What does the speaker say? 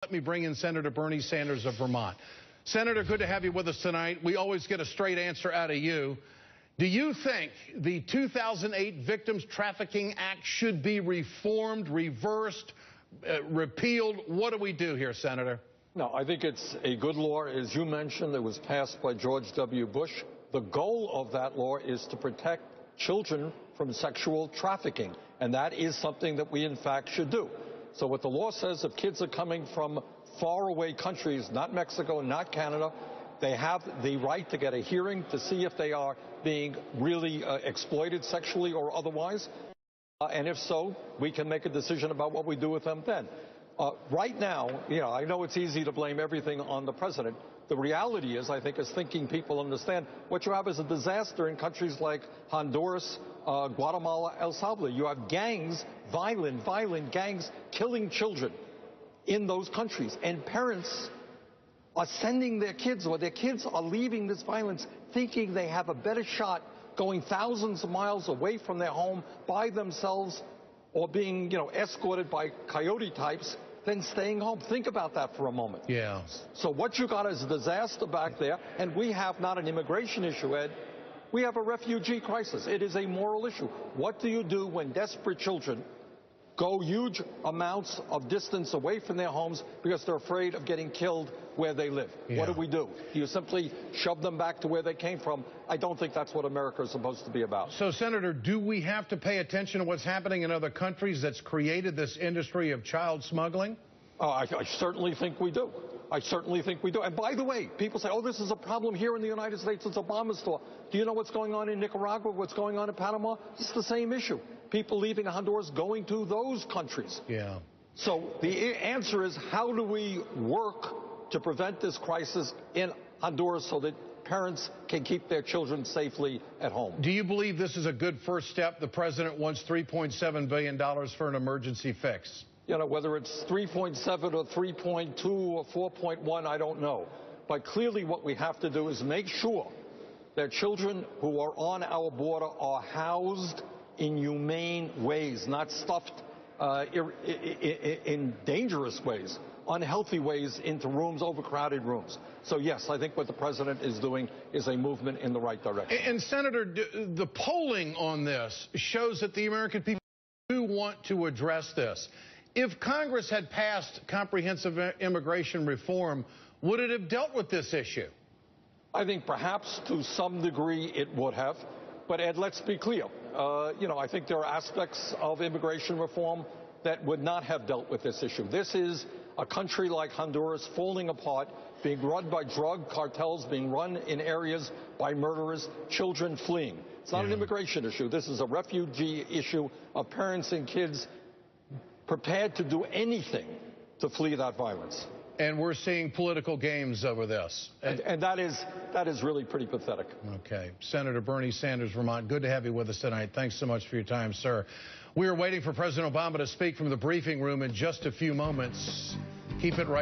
Let me bring in Senator Bernie Sanders of Vermont. Senator, good to have you with us tonight. We always get a straight answer out of you. Do you think the 2008 Victims Trafficking Act should be reformed, reversed, repealed? What do we do here, Senator? No, I think it's a good law. As you mentioned, it was passed by George W. Bush. The goal of that law is to protect children from sexual trafficking, and that is something that we, in fact, should do. So what the law says, if kids are coming from faraway countries, not Mexico, not Canada, they have the right to get a hearing to see if they are being really exploited sexually or otherwise. And if so, we can make a decision about what we do with them then. Right now, I know it's easy to blame everything on the president. The reality is, I think, as thinking people understand, what you have is a disaster in countries like Honduras, Guatemala, El Salvador. You have gangs, violent gangs killing children in those countries. And parents are sending their kids, or their kids are leaving this violence thinking they have a better shot going thousands of miles away from their home by themselves or being, escorted by coyote types than staying home. Think about that for a moment. Yeah. So what you got is a disaster back there, and we have not an immigration issue, Ed. We have a refugee crisis. It is a moral issue. What do you do when desperate children go huge amounts of distance away from their homes because they're afraid of getting killed where they live? Yeah. What do? You simply shove them back to where they came from? I don't think that's what America is supposed to be about. So, Senator, do we have to pay attention to what's happening in other countries that's created this industry of child smuggling? I certainly think we do. I certainly think we do. And by the way, people say, oh, this is a problem here in the United States. It's a bomb store. Do you know what's going on in Nicaragua, what's going on in Panama? It's the same issue. People leaving Honduras going to those countries. Yeah. So the answer is, how do we work to prevent this crisis in Honduras so that parents can keep their children safely at home? Do you believe this is a good first step? The president wants $3.7 billion for an emergency fix. Whether it's 3.7 or 3.2 or 4.1, I don't know. But clearly what we have to do is make sure that children who are on our border are housed in humane ways, not stuffed in dangerous ways, unhealthy ways into rooms, overcrowded rooms. So, yes, I think what the president is doing is a movement in the right direction. And, Senator, the polling on this shows that the American people do want to address this. If Congress had passed comprehensive immigration reform, would it have dealt with this issue? I think perhaps to some degree it would have. But, Ed, let's be clear. I think there are aspects of immigration reform that would not have dealt with this issue. This is a country like Honduras falling apart, being run by drug cartels, being run in areas by murderers, children fleeing. It's not an immigration issue. This is a refugee issue of parents and kids prepared to do anything to flee that violence. And we're seeing political games over this. And that is really pretty pathetic. Okay. Senator Bernie Sanders, Vermont, good to have you with us tonight. Thanks so much for your time, sir. We are waiting for President Obama to speak from the briefing room in just a few moments. Keep it right